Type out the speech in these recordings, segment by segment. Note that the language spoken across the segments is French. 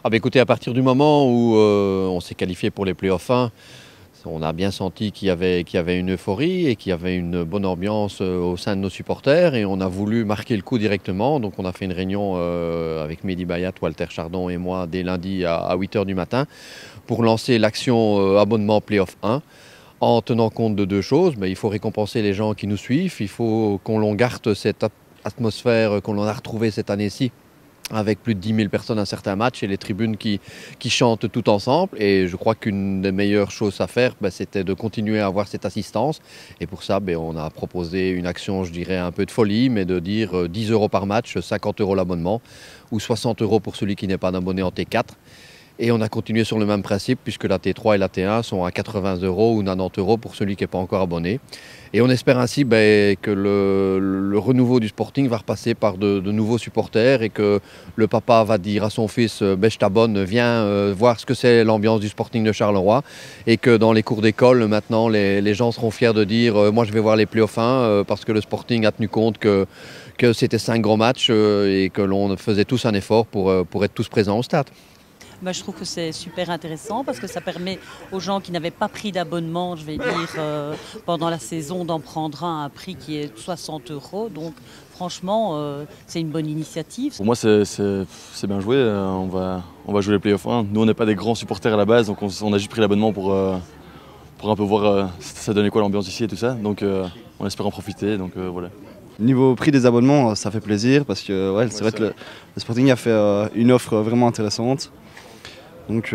Écoutez, à partir du moment où on s'est qualifié pour les playoffs 1, on a bien senti qu'il y avait une euphorie et qu'il y avait une bonne ambiance au sein de nos supporters et on a voulu marquer le coup directement. Donc on a fait une réunion avec Mehdi Bayat, Walter Chardon et moi dès lundi à 8 h du matin pour lancer l'action abonnement playoff 1 en tenant compte de deux choses. Il faut récompenser les gens qui nous suivent, il faut qu'on garde cette atmosphère qu'on a retrouvée cette année-ci avec plus de 10 000 personnes à certains matchs et les tribunes qui chantent tout ensemble. Et je crois qu'une des meilleures choses à faire, c'était de continuer à avoir cette assistance. Et pour ça, on a proposé une action, je dirais, un peu de folie, mais de dire 10 € par match, 50 € l'abonnement, ou 60 € pour celui qui n'est pas abonné en T4. Et on a continué sur le même principe puisque la T3 et la T1 sont à 80 € ou 90 € pour celui qui n'est pas encore abonné. Et on espère ainsi que le renouveau du Sporting va repasser par de nouveaux supporters et que le papa va dire à son fils je t'abonne, viens voir ce que c'est l'ambiance du Sporting de Charleroi. Et que dans les cours d'école, maintenant, les gens seront fiers de dire moi je vais voir les playoffs 1 parce que le Sporting a tenu compte que c'était 5 gros matchs et que l'on faisait tous un effort pour être tous présents au stade. Je trouve que c'est super intéressant parce que ça permet aux gens qui n'avaient pas pris d'abonnement, je vais dire, pendant la saison d'en prendre un à un prix qui est 60 €. Donc franchement, c'est une bonne initiative. Pour moi, c'est bien joué. On va jouer les playoffs 1. Nous, on n'est pas des grands supporters à la base, donc on a juste pris l'abonnement pour un peu voir ça donnait quoi l'ambiance ici et tout ça. Donc on espère en profiter. Donc voilà. Niveau prix des abonnements, ça fait plaisir parce que c'est vrai que le Sporting a fait une offre vraiment intéressante. Donc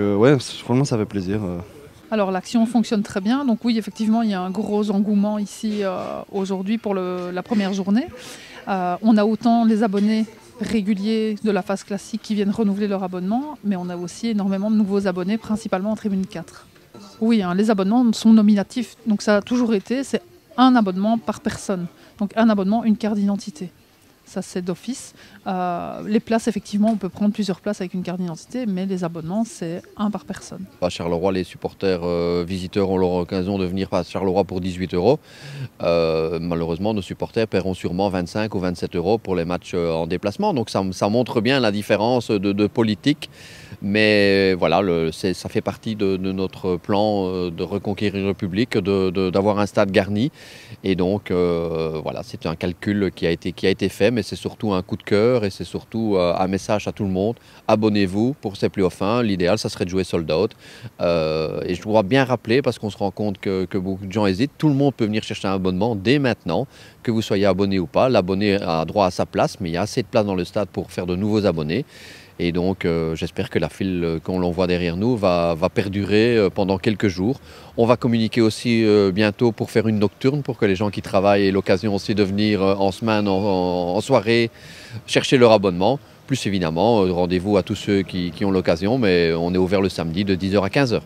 franchement ça fait plaisir. Alors l'action fonctionne très bien, donc oui effectivement il y a un gros engouement ici aujourd'hui pour la première journée. On a autant les abonnés réguliers de la phase classique qui viennent renouveler leur abonnement, mais on a aussi énormément de nouveaux abonnés, principalement en tribune 4. Oui, les abonnements sont nominatifs, donc ça a toujours été, c'est un abonnement par personne. Donc un abonnement, une carte d'identité. Ça c'est d'office. Les places, effectivement, on peut prendre plusieurs places avec une carte d'identité, mais les abonnements, c'est un par personne. À Charleroi, les supporters visiteurs ont l'occasion de venir à Charleroi pour 18 €. Malheureusement, nos supporters paieront sûrement 25 ou 27 € pour les matchs en déplacement. Donc ça montre bien la différence de politique. Mais voilà, ça fait partie de notre plan de reconquérir le public, d'avoir un stade garni. Et donc voilà, c'est un calcul qui a été fait, mais c'est surtout un coup de cœur et c'est surtout un message à tout le monde. Abonnez-vous pour ces playoffs 1. L'idéal, ça serait de jouer sold out. Et je dois bien rappeler, parce qu'on se rend compte que beaucoup de gens hésitent, tout le monde peut venir chercher un abonnement dès maintenant, que vous soyez abonné ou pas. L'abonné a droit à sa place, mais il y a assez de place dans le stade pour faire de nouveaux abonnés. Et donc j'espère que la file qu'on l'envoie derrière nous va perdurer pendant quelques jours. On va communiquer aussi bientôt pour faire une nocturne pour que les gens qui travaillent aient l'occasion aussi de venir en semaine, en soirée, chercher leur abonnement. Plus évidemment, rendez-vous à tous ceux qui ont l'occasion, mais on est ouvert le samedi de 10 h à 15 h.